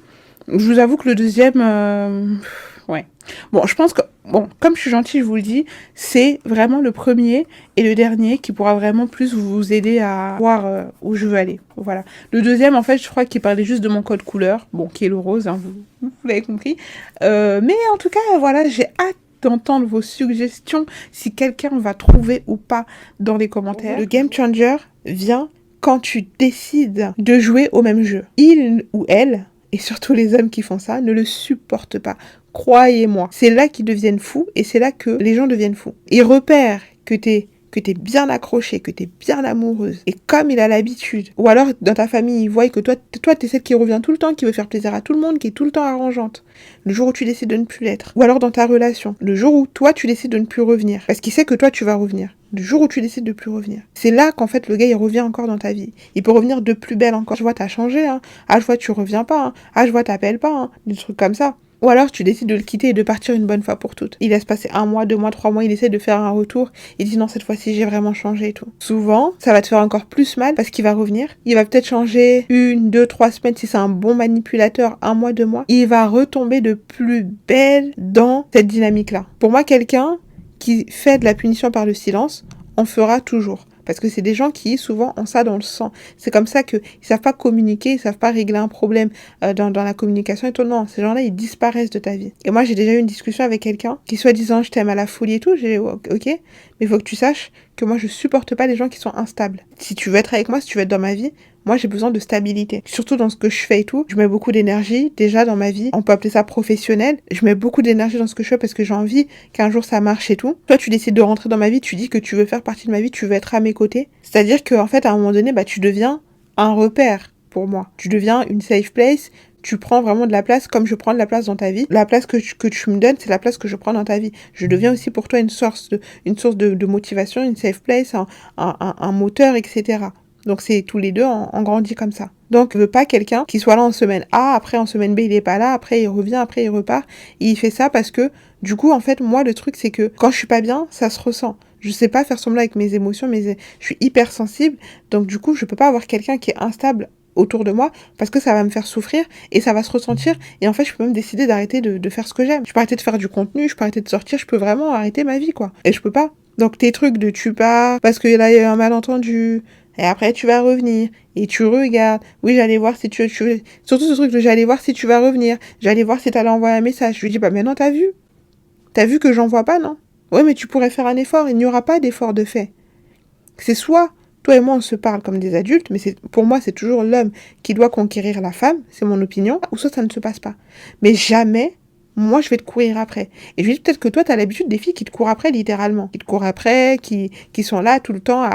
Je vous avoue que le deuxième... ouais. Bon, je pense que... Bon, comme je suis gentille, je vous le dis, c'est vraiment le premier et le dernier qui pourra vraiment plus vous aider à voir où je veux aller. Voilà. Le deuxième, en fait, je crois qu'il parlait juste de mon code couleur. Bon, qui est le rose, hein, vous l'avez compris. Mais en tout cas, voilà, j'ai hâte d'entendre vos suggestions, si quelqu'un va trouver ou pas dans les commentaires. Le game changer vient quand tu décides de jouer au même jeu. Il ou elle, et surtout les hommes qui font ça, ne le supportent pas. Croyez-moi. C'est là qu'ils deviennent fous et c'est là que les gens deviennent fous. Ils repèrent que t'es bien accrochée, que t'es bien amoureuse. Et comme il a l'habitude, ou alors dans ta famille, ils voient que toi t'es celle qui revient tout le temps, qui veut faire plaisir à tout le monde, qui est tout le temps arrangeante. Le jour où tu décides de ne plus l'être. Ou alors dans ta relation, le jour où toi tu décides de ne plus revenir. Parce qu'il sait que toi tu vas revenir. Le jour où tu décides de plus revenir. C'est là qu'en fait le gars il revient encore dans ta vie. Il peut revenir de plus belle encore. Je vois t'as changé, hein. Ah je vois tu reviens pas, hein. Ah je vois t'appelles pas, hein. Des trucs comme ça. Ou alors tu décides de le quitter et de partir une bonne fois pour toutes. Il laisse passer 1 mois, 2 mois, 3 mois, il essaie de faire un retour. Il dit non, cette fois-ci j'ai vraiment changé et tout. Souvent, ça va te faire encore plus mal parce qu'il va revenir. Il va peut-être changer 1, 2, 3 semaines si c'est un bon manipulateur, 1 mois, 2 mois. Il va retomber de plus belle dans cette dynamique-là. Pour moi, quelqu'un qui fait de la punition par le silence en fera toujours. Parce que c'est des gens qui, souvent, ont ça dans le sang. C'est comme ça qu'ils ne savent pas communiquer, ils ne savent pas régler un problème dans la communication et tout. Non, ces gens-là, ils disparaissent de ta vie. Et moi, j'ai déjà eu une discussion avec quelqu'un qui, soi-disant, je t'aime à la folie et tout. J'ai dit, ok, mais il faut que tu saches que moi, je supporte pas les gens qui sont instables. Si tu veux être avec moi, si tu veux être dans ma vie, moi, j'ai besoin de stabilité. Surtout dans ce que je fais et tout. Je mets beaucoup d'énergie, déjà, dans ma vie. On peut appeler ça professionnel. Je mets beaucoup d'énergie dans ce que je fais parce que j'ai envie qu'un jour ça marche et tout. Toi, tu décides de rentrer dans ma vie, tu dis que tu veux faire partie de ma vie, tu veux être à mes côtés. C'est-à-dire qu'en fait, à un moment donné, tu deviens un repère pour moi. Tu deviens une safe place. Tu prends vraiment de la place comme je prends de la place dans ta vie. La place que tu me donnes, c'est la place que je prends dans ta vie. Je deviens aussi pour toi une source de motivation, une safe place, un moteur, etc. Donc c'est tous les deux, on grandit comme ça. Donc je veux pas quelqu'un qui soit là en semaine A, après en semaine B il est pas là, après il revient, après il repart. Et il fait ça parce que du coup en fait moi le truc c'est que quand je suis pas bien, ça se ressent. Je sais pas faire semblant avec mes émotions, je suis hyper sensible. Donc du coup je peux pas avoir quelqu'un qui est instable autour de moi parce que ça va me faire souffrir et ça va se ressentir et en fait je peux même décider d'arrêter de faire ce que j'aime. Je peux arrêter de faire du contenu, je peux arrêter de sortir, je peux vraiment arrêter ma vie quoi. Et je peux pas. Donc tes trucs de tu pars parce que là il y a eu un malentendu et après tu vas revenir et tu regardes. Oui, j'allais voir si tu surtout ce truc de j'allais voir si tu vas revenir. J'allais voir si t'allais envoyer un message. Je lui dis maintenant t'as vu que j'envoie pas, non? Ouais, mais tu pourrais faire un effort, il n'y aura pas d'effort de fait. C'est soit toi et moi on se parle comme des adultes, mais pour moi c'est toujours l'homme qui doit conquérir la femme, c'est mon opinion, ou soit ça ne se passe pas. Mais jamais moi je vais te courir après. Et je lui dis peut-être que toi t'as l'habitude des filles qui te courent après littéralement, qui te courent après, qui sont là tout le temps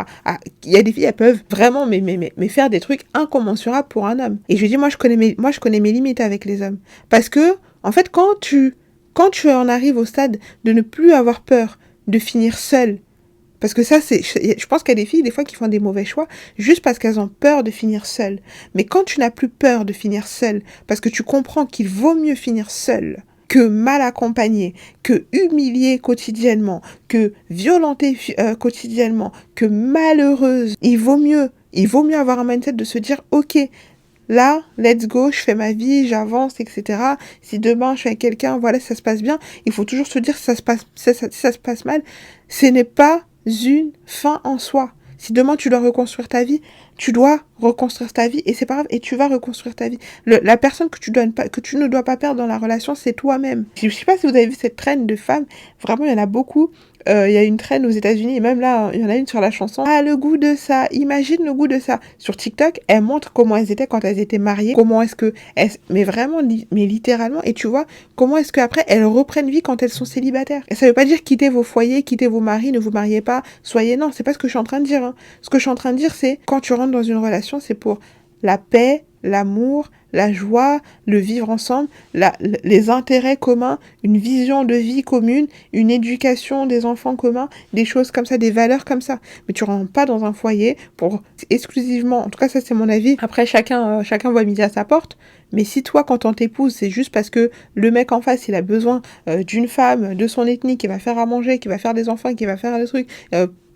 il y a des filles elles peuvent vraiment mais faire des trucs incommensurables pour un homme. Et je lui dis moi je connais mes limites avec les hommes parce que en fait quand tu en arrives au stade de ne plus avoir peur de finir seule Parce que ça, je pense qu'il y a des filles, des fois, qui font des mauvais choix juste parce qu'elles ont peur de finir seules. Mais quand tu n'as plus peur de finir seule, parce que tu comprends qu'il vaut mieux finir seule que mal accompagnée, que humiliée quotidiennement, que violentée quotidiennement, que malheureuse, il vaut mieux avoir un mindset de se dire, ok, là, let's go, je fais ma vie, j'avance, etc. Si demain je suis avec quelqu'un, voilà, ça se passe bien. Il faut toujours se dire si ça se passe mal, ce n'est pas une fin en soi. Si demain tu dois reconstruire ta vie, tu dois reconstruire ta vie et c'est pas grave et tu vas reconstruire ta vie. La personne que tu ne dois pas perdre dans la relation, c'est toi-même. Je sais pas si vous avez vu cette traîne de femmes, vraiment il y en a beaucoup. Il y a une traîne aux États-Unis et même là, il y en a une sur la chanson. Ah, le goût de ça, imagine le goût de ça. Sur TikTok, elles montrent comment elles étaient quand elles étaient mariées, comment est-ce que mais vraiment, mais littéralement, et tu vois, comment est-ce qu'après elles reprennent vie quand elles sont célibataires. Et ça veut pas dire quitter vos foyers, quitter vos maris, ne vous mariez pas, soyez non, c'est pas ce que je suis en train de dire. Hein. Ce que je suis en train de dire, c'est quand tu rentres dans une relation, c'est pour la paix, l'amour, la joie, le vivre ensemble, les intérêts communs, une vision de vie commune, une éducation des enfants communs, des choses comme ça, des valeurs comme ça. Mais tu rentres pas dans un foyer pour exclusivement, en tout cas ça c'est mon avis, après chacun voit midi à sa porte, mais si toi quand on t'épouse c'est juste parce que le mec en face il a besoin d'une femme, de son ethnie, qui va faire à manger, qui va faire des enfants, qui va faire des trucs,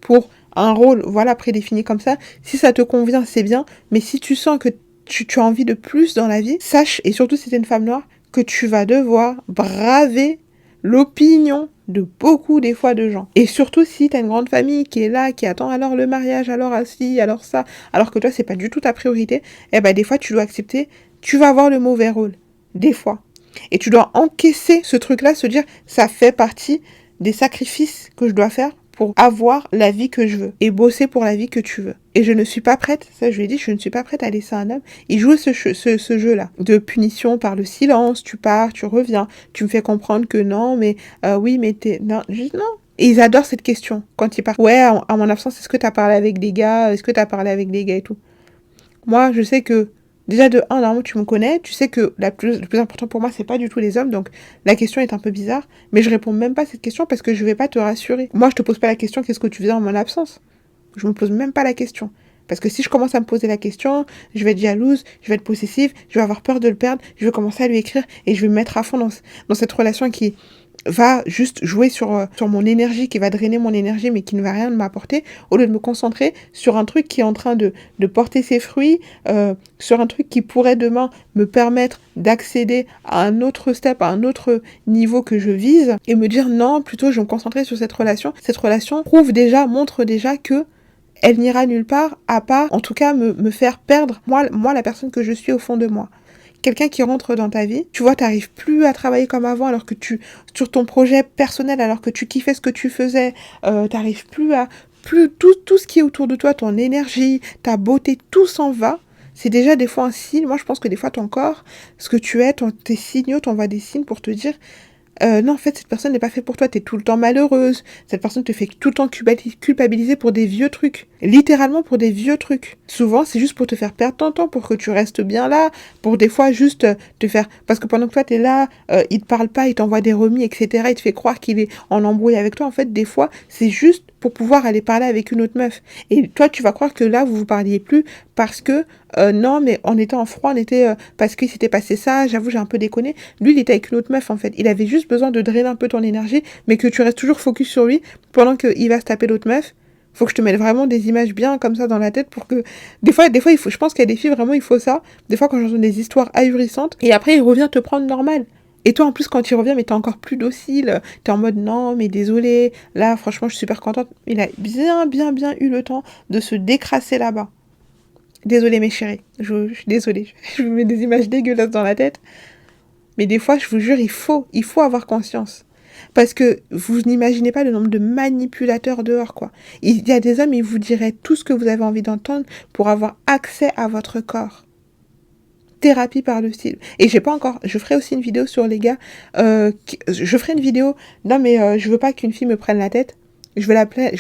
pour un rôle, voilà, prédéfini comme ça, si ça te convient c'est bien, mais si tu sens que tu as envie de plus dans la vie, sache, et surtout si t'es une femme noire, que tu vas devoir braver l'opinion de beaucoup des fois de gens. Et surtout si t'as une grande famille qui est là, qui attend alors le mariage, alors ci, alors ça, alors que toi c'est pas du tout ta priorité, eh ben des fois tu dois accepter, tu vas avoir le mauvais rôle. Des fois. Et tu dois encaisser ce truc-là, se dire, ça fait partie des sacrifices que je dois faire pour avoir la vie que je veux et bosser pour la vie que tu veux. Et je ne suis pas prête, ça je lui ai dit, je ne suis pas prête à laisser un homme. Il joue ce jeu-là de punition par le silence, tu pars, tu reviens, tu me fais comprendre que non, mais oui, mais t'es... Non, juste non. Et ils adorent cette question quand ils partent. Ouais, à mon absence, est-ce que t'as parlé avec des gars? Est-ce que t'as parlé avec des gars et tout? Moi, je sais que déjà de un, normalement tu me connais, tu sais que le plus important pour moi c'est pas du tout les hommes, donc la question est un peu bizarre, mais je réponds même pas à cette question parce que je vais pas te rassurer. Moi je te pose pas la question qu'est-ce que tu faisais en mon absence. Je me pose même pas la question. Parce que si je commence à me poser la question, je vais être jalouse, je vais être possessive, je vais avoir peur de le perdre, je vais commencer à lui écrire et je vais me mettre à fond dans cette relation qui va juste jouer sur mon énergie, qui va drainer mon énergie, mais qui ne va rien m'apporter, au lieu de me concentrer sur un truc qui est en train de porter ses fruits, sur un truc qui pourrait demain me permettre d'accéder à un autre step, à un autre niveau que je vise, et me dire non, plutôt je vais me concentrer sur cette relation. Cette relation montre déjà que elle n'ira nulle part, à part, en tout cas, me faire perdre, moi, la personne que je suis au fond de moi. Quelqu'un qui rentre dans ta vie, tu vois, t'arrives plus à travailler comme avant, alors que sur ton projet personnel, alors que tu kiffais ce que tu faisais, t'arrives plus tout ce qui est autour de toi, ton énergie, ta beauté, tout s'en va. C'est déjà des fois un signe. Moi, je pense que des fois, ton corps, ce que tu es, tes signaux, t'envoient des signes pour te dire non, en fait, cette personne n'est pas faite pour toi, t'es tout le temps malheureuse, cette personne te fait tout le temps culpabiliser pour des vieux trucs, littéralement pour des vieux trucs. Souvent, c'est juste pour te faire perdre ton temps, pour que tu restes bien là, pour des fois juste te faire... Parce que pendant que toi, t'es là, il te parle pas, il t'envoie des remis, etc., il te fait croire qu'il est en embrouille avec toi, en fait, des fois, c'est juste pour pouvoir aller parler avec une autre meuf. Et toi, tu vas croire que là, vous parliez plus parce que, non, mais on était en froid, parce qu'il s'était passé ça, j'avoue, j'ai un peu déconné. Lui, il était avec une autre meuf, en fait. Il avait juste besoin de drainer un peu ton énergie, mais que tu restes toujours focus sur lui pendant qu'il va se taper l'autre meuf. Faut que je te mette vraiment des images bien comme ça dans la tête pour que... Des fois, il faut, je pense qu'il y a des filles, vraiment, il faut ça. Des fois, quand j'entends des histoires ahurissantes, et après, il revient te prendre normal. Et toi, en plus, quand il revient, mais t'es encore plus docile. T'es en mode, non, mais désolé. Là, franchement, je suis super contente. Il a bien eu le temps de se décrasser là-bas. Désolée, mes chéris. Je suis désolée. Je me mets des images dégueulasses dans la tête. Mais des fois, je vous jure, il faut avoir conscience. Parce que vous n'imaginez pas le nombre de manipulateurs dehors, quoi. Il y a des hommes, ils vous diraient tout ce que vous avez envie d'entendre pour avoir accès à votre corps. Thérapie par le style. Et j'ai pas encore... Je ferai aussi une vidéo sur les gars. Je ferai une vidéo... Non, mais je veux pas qu'une fille me prenne la tête. Je vais l'appeler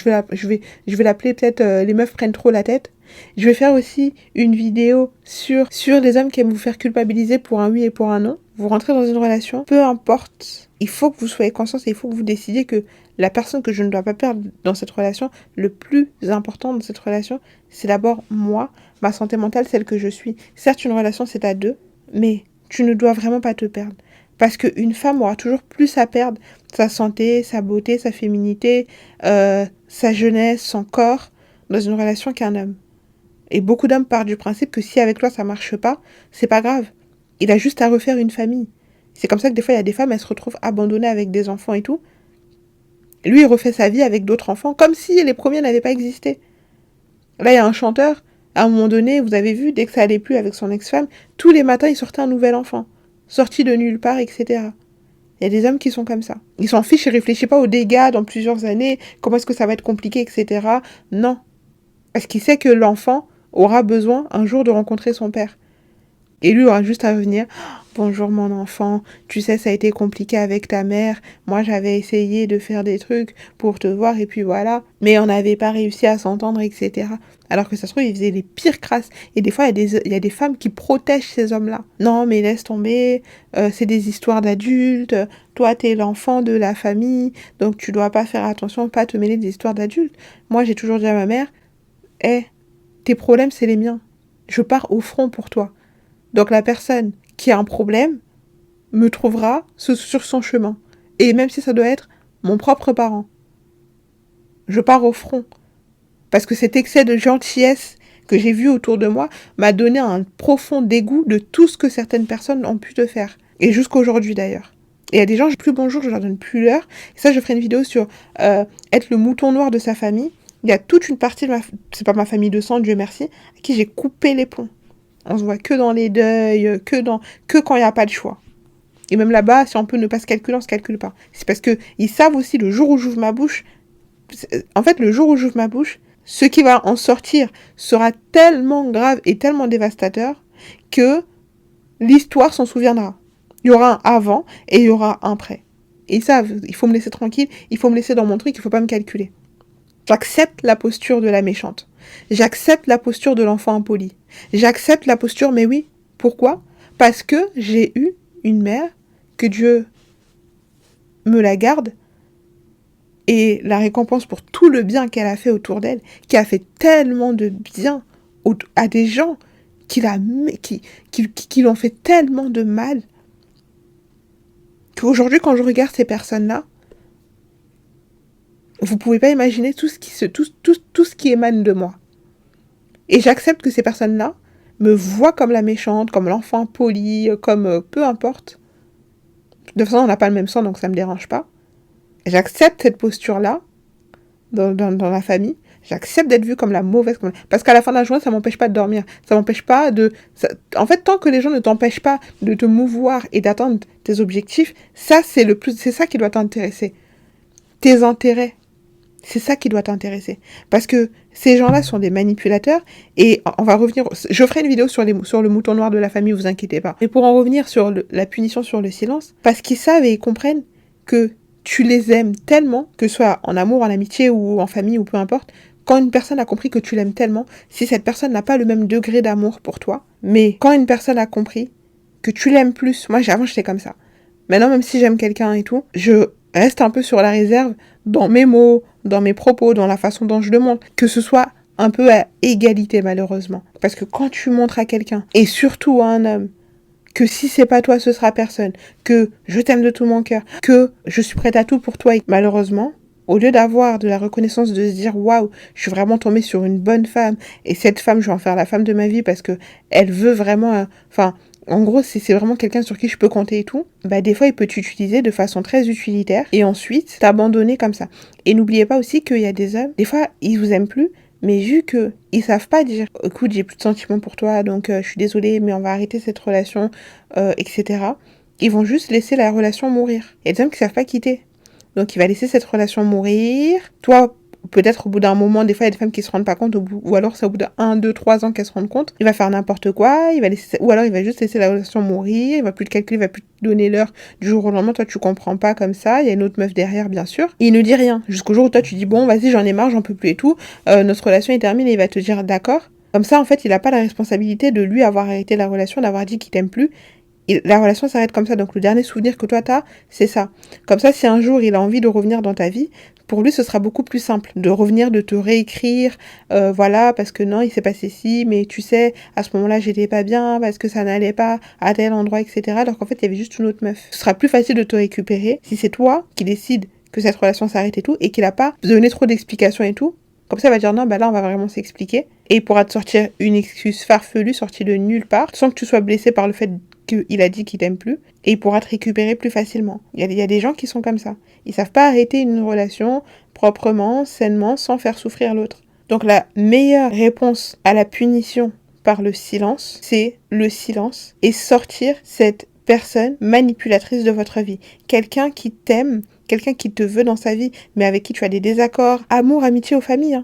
peut-être les meufs prennent trop la tête. Je vais faire aussi une vidéo sur les hommes qui aiment vous faire culpabiliser pour un oui et pour un non. vous rentrez dans une relation, peu importe, il faut que vous soyez conscient et il faut que vous décidiez que la personne que je ne dois pas perdre dans cette relation, le plus important dans cette relation, c'est d'abord moi, ma santé mentale, celle que je suis. Certes, une relation, c'est à deux, mais tu ne dois vraiment pas te perdre. Parce qu'une femme aura toujours plus à perdre sa santé, sa beauté, sa féminité, sa jeunesse, son corps, dans une relation qu'un homme. Et beaucoup d'hommes partent du principe que si avec toi ça marche pas, c'est pas grave. Il a juste à refaire une famille. C'est comme ça que des fois, il y a des femmes, elles se retrouvent abandonnées avec des enfants et tout. Lui, il refait sa vie avec d'autres enfants, comme si les premiers n'avaient pas existé. Là, il y a un chanteur, à un moment donné, vous avez vu, dès que ça allait plus avec son ex-femme, tous les matins, il sortait un nouvel enfant. Sorti de nulle part, etc. Il y a des hommes qui sont comme ça. Ils s'en fichent, ils réfléchissent pas aux dégâts dans plusieurs années, comment est-ce que ça va être compliqué, etc. Non. Parce qu'il sait que l'enfant aura besoin un jour de rencontrer son père. Et lui aura juste à venir. Bonjour mon enfant, tu sais ça a été compliqué avec ta mère, moi j'avais essayé de faire des trucs pour te voir et puis voilà, mais on n'avait pas réussi à s'entendre, etc. Alors que ça se trouve, il faisait les pires crasses. Et des fois, il y a des femmes qui protègent ces hommes-là. Non, mais laisse tomber, c'est des histoires d'adultes, toi t'es l'enfant de la famille, donc tu dois pas faire attention, pas te mêler des histoires d'adultes. Moi j'ai toujours dit à ma mère, tes problèmes c'est les miens, je pars au front pour toi. Donc la personne qui a un problème me trouvera sur son chemin. Et même si ça doit être mon propre parent. Je pars au front. Parce que cet excès de gentillesse que j'ai vu autour de moi m'a donné un profond dégoût de tout ce que certaines personnes ont pu te faire. Et jusqu'à aujourd'hui d'ailleurs. Et il y a des gens, je plus bonjour, je leur donne plus l'heure. Et ça, je ferai une vidéo sur être le mouton noir de sa famille. Il y a toute une partie de c'est pas ma famille de sang, Dieu merci, à qui j'ai coupé les ponts. On se voit que dans les deuils, que quand il n'y a pas de choix. Et même là-bas, si on peut ne pas se calculer, on se calcule pas. C'est parce que ils savent aussi le jour où j'ouvre ma bouche. En fait, le jour où j'ouvre ma bouche, ce qui va en sortir sera tellement grave et tellement dévastateur que l'histoire s'en souviendra. Il y aura un avant et il y aura un après. Et ils savent, il faut me laisser tranquille, il faut me laisser dans mon truc, il faut pas me calculer. J'accepte la posture de la méchante. J'accepte la posture de l'enfant impoli. J'accepte la posture, mais oui, pourquoi ? Parce que j'ai eu une mère, que Dieu me la garde, et la récompense pour tout le bien qu'elle a fait autour d'elle, qui a fait tellement de bien à des gens qui lui ont fait tellement de mal, qu'aujourd'hui, quand je regarde ces personnes-là, vous pouvez pas imaginer tout ce qui émane de moi. Et j'accepte que ces personnes-là me voient comme la méchante, comme l'enfant poli, comme peu importe. De toute façon, on n'a pas le même sang, donc ça me dérange pas. J'accepte cette posture-là dans la famille. J'accepte d'être vue comme la mauvaise. Parce qu'à la fin de la journée, ça m'empêche pas de dormir. Ça m'empêche pas de... En fait, tant que les gens ne t'empêchent pas de te mouvoir et d'atteindre tes objectifs, c'est ça qui doit t'intéresser. Tes intérêts. C'est ça qui doit t'intéresser. Parce que ces gens-là sont des manipulateurs. Et on va revenir... Je ferai une vidéo sur le mouton noir de la famille, vous inquiétez pas. Et pour en revenir sur la punition sur le silence, parce qu'ils savent et ils comprennent que tu les aimes tellement, que ce soit en amour, en amitié ou en famille ou peu importe, quand une personne a compris que tu l'aimes tellement, si cette personne n'a pas le même degré d'amour pour toi, mais quand une personne a compris que tu l'aimes plus, moi avant j'étais comme ça. Maintenant, même si j'aime quelqu'un et tout, je reste un peu sur la réserve dans mes mots, dans mes propos, dans la façon dont je le montre, que ce soit un peu à égalité malheureusement. Parce que quand tu montres à quelqu'un, et surtout à un homme, que si c'est pas toi, ce sera personne, que je t'aime de tout mon cœur, que je suis prête à tout pour toi, et malheureusement, au lieu d'avoir de la reconnaissance, de se dire waouh, je suis vraiment tombée sur une bonne femme, et cette femme, je vais en faire la femme de ma vie parce que elle veut vraiment, en gros, c'est vraiment quelqu'un sur qui je peux compter et tout, bah des fois, il peut t'utiliser de façon très utilitaire et ensuite t'abandonner comme ça. Et n'oubliez pas aussi qu'il y a des hommes, des fois, ils vous aiment plus, mais vu qu'ils savent pas dire « Écoute, j'ai plus de sentiments pour toi, donc je suis désolée, mais on va arrêter cette relation, etc. » Ils vont juste laisser la relation mourir. Il y a des hommes qui savent pas quitter. Donc il va laisser cette relation mourir. Toi, peut-être au bout d'un moment, des fois il y a des femmes qui se rendent pas compte, ou alors c'est au bout de 1, 2, 3 ans qu'elles se rendent compte. Il va faire n'importe quoi, ou alors il va juste laisser la relation mourir, il va plus te calculer, il va plus te donner l'heure du jour au lendemain, toi tu comprends pas comme ça, il y a une autre meuf derrière bien sûr. Et il ne dit rien, jusqu'au jour où toi tu dis bon vas-y j'en ai marre, j'en peux plus et tout, notre relation est terminée, il va te dire d'accord. Comme ça en fait il a pas la responsabilité de lui avoir arrêté la relation, d'avoir dit qu'il t'aime plus. la relation s'arrête comme ça. Donc le dernier souvenir que toi t'as, c'est ça. Comme ça, si un jour il a envie de revenir dans ta vie, pour lui, ce sera beaucoup plus simple de revenir, de te réécrire, voilà, parce que non, il s'est passé ci, mais tu sais, à ce moment-là, j'étais pas bien, parce que ça n'allait pas à tel endroit, etc. Alors qu'en fait, il y avait juste une autre meuf. Ce sera plus facile de te récupérer si c'est toi qui décides que cette relation s'arrête et tout, et qu'il a pas donné trop d'explications et tout. Comme ça, il va dire non, bah là, on va vraiment s'expliquer. Et il pourra te sortir une excuse farfelue, sortie de nulle part, sans que tu sois blessé par le fait qu'il a dit qu'il t'aime plus, et il pourra te récupérer plus facilement. Il y a des gens qui sont comme ça. Ils savent pas arrêter une relation proprement, sainement, sans faire souffrir l'autre. Donc la meilleure réponse à la punition par le silence, c'est le silence, et sortir cette personne manipulatrice de votre vie. Quelqu'un qui t'aime, quelqu'un qui te veut dans sa vie, mais avec qui tu as des désaccords, amour, amitié ou famille,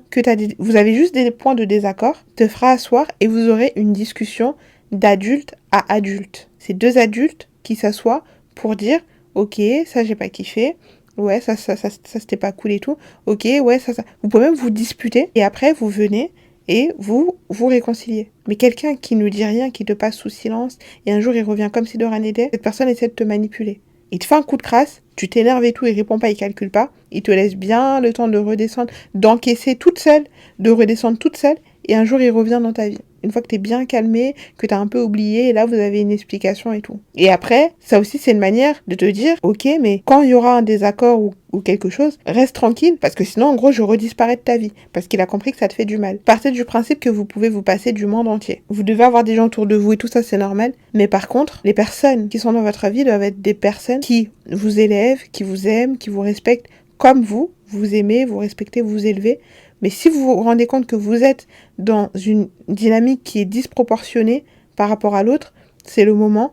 vous avez juste des points de désaccord, te fera asseoir et vous aurez une discussion d'adulte à adulte. C'est deux adultes qui s'assoient pour dire « Ok, ça j'ai pas kiffé, ouais, ça c'était pas cool et tout, ok, ouais, ça. » Vous pouvez même vous disputer et après vous venez et vous réconciliez. Mais quelqu'un qui ne dit rien, qui te passe sous silence et un jour il revient comme si de rien n'était, cette personne essaie de te manipuler. Il te fait un coup de crasse, tu t'énerves et tout, il répond pas, il calcule pas, il te laisse bien le temps de redescendre, d'encaisser toute seule, de redescendre toute seule, et un jour il revient dans ta vie. Une fois que t'es bien calmé, que t'as un peu oublié, et là vous avez une explication et tout. Et après, ça aussi c'est une manière de te dire, ok, mais quand il y aura un désaccord ou quelque chose, reste tranquille, parce que sinon en gros je redisparais de ta vie, parce qu'il a compris que ça te fait du mal. Partez du principe que vous pouvez vous passer du monde entier. Vous devez avoir des gens autour de vous et tout ça c'est normal, mais par contre, les personnes qui sont dans votre vie doivent être des personnes qui vous élèvent, qui vous aiment, qui vous respectent comme vous aimez, vous respectez, vous élevez. Mais si vous vous rendez compte que vous êtes dans une dynamique qui est disproportionnée par rapport à l'autre, c'est le moment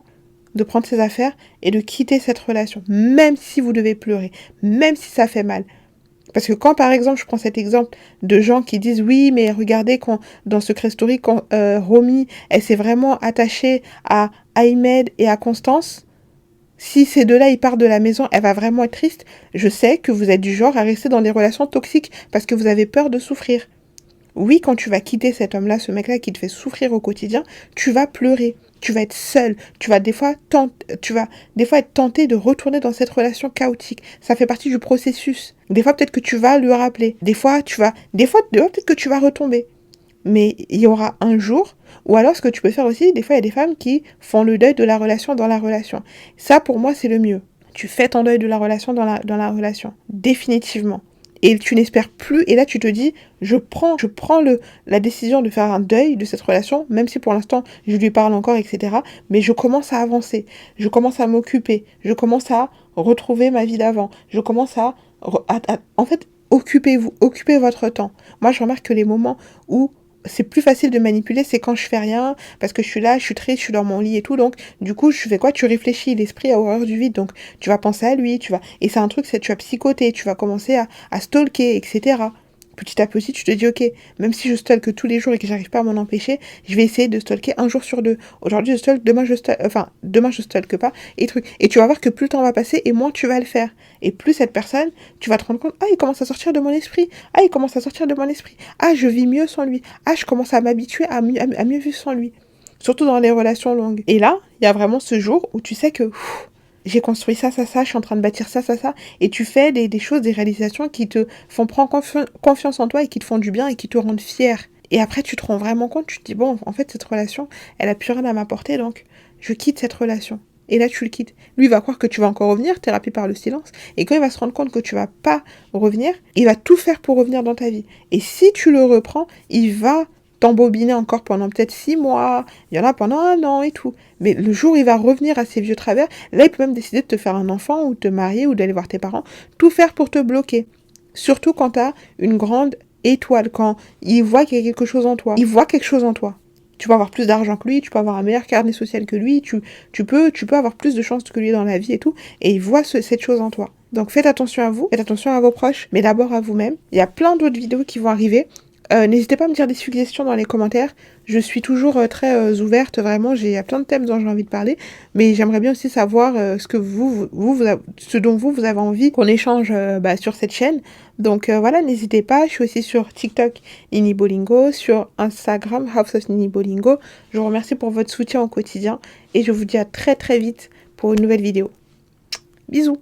de prendre ses affaires et de quitter cette relation, même si vous devez pleurer, même si ça fait mal. Parce que quand, par exemple, je prends cet exemple de gens qui disent « Oui, mais regardez, quand dans Secret Story, quand Romy, elle s'est vraiment attachée à Ahmed et à Constance, si ces deux-là, ils partent de la maison, elle va vraiment être triste. Je sais que vous êtes du genre à rester dans des relations toxiques parce que vous avez peur de souffrir. Oui, quand tu vas quitter cet homme-là, ce mec-là qui te fait souffrir au quotidien, tu vas pleurer, tu vas être seule, tu vas des fois être tenté de retourner dans cette relation chaotique. Ça fait partie du processus. Des fois, peut-être que tu vas le rappeler. Des fois, peut-être que tu vas retomber. Mais il y aura un jour, ou alors ce que tu peux faire aussi, des fois il y a des femmes qui font le deuil de la relation dans la relation. Ça pour moi c'est le mieux. Tu fais ton deuil de la relation dans la relation, définitivement. Et tu n'espères plus, et là tu te dis, je prends la décision de faire un deuil de cette relation, même si pour l'instant je lui parle encore, etc. Mais je commence à avancer, je commence à m'occuper, je commence à retrouver ma vie d'avant, je commence en fait, occupez votre temps. Moi je remarque que les moments où c'est plus facile de manipuler, c'est quand je fais rien, parce que je suis là, je suis triste, je suis dans mon lit et tout, donc du coup, je fais quoi? Tu réfléchis, l'esprit a horreur du vide, donc tu vas penser à lui, et c'est un truc, tu vas psychoter, tu vas commencer à stalker, etc. Petit à petit, tu te dis, ok, même si je stalke tous les jours et que j'arrive pas à m'en empêcher, je vais essayer de stalker un jour sur deux. Aujourd'hui, je stalke, demain, je stalke pas, et truc. Et tu vas voir que plus le temps va passer, et moins tu vas le faire. Et plus cette personne, tu vas te rendre compte, ah, il commence à sortir de mon esprit. Ah, il commence à sortir de mon esprit. Ah, je vis mieux sans lui. Ah, je commence à m'habituer à mieux vivre sans lui. Surtout dans les relations longues. Et là, il y a vraiment ce jour où tu sais que, j'ai construit ça, je suis en train de bâtir ça, et tu fais des choses, des réalisations qui te font prendre confiance en toi et qui te font du bien et qui te rendent fier. Et après, tu te rends vraiment compte, tu te dis, bon, en fait, cette relation, elle a plus rien à m'apporter, donc je quitte cette relation. Et là, tu le quittes. Lui, il va croire que tu vas encore revenir, thérapie par le silence, et quand il va se rendre compte que tu vas pas revenir, il va tout faire pour revenir dans ta vie. Et si tu le reprends, il va t'embobiner encore pendant peut-être 6 mois, il y en a pendant 1 an et tout. Mais le jour où il va revenir à ses vieux travers, là, il peut même décider de te faire un enfant ou de te marier ou d'aller voir tes parents, tout faire pour te bloquer. Surtout quand tu as une grande étoile, quand il voit qu'il y a quelque chose en toi. Il voit quelque chose en toi. Tu peux avoir plus d'argent que lui, tu peux avoir un meilleur carnet social que lui, tu peux avoir plus de chances que lui dans la vie et tout, et il voit cette chose en toi. Donc faites attention à vous, faites attention à vos proches, mais d'abord à vous-même. Il y a plein d'autres vidéos qui vont arriver. N'hésitez pas à me dire des suggestions dans les commentaires. Je suis toujours très ouverte, vraiment. Il y a plein de thèmes dont j'ai envie de parler. Mais j'aimerais bien aussi savoir ce dont vous avez envie qu'on échange sur cette chaîne. Donc voilà, n'hésitez pas. Je suis aussi sur TikTok, Nini Bolingo, sur Instagram, House of Nini Bolingo. Je vous remercie pour votre soutien au quotidien. Et je vous dis à très très vite pour une nouvelle vidéo. Bisous!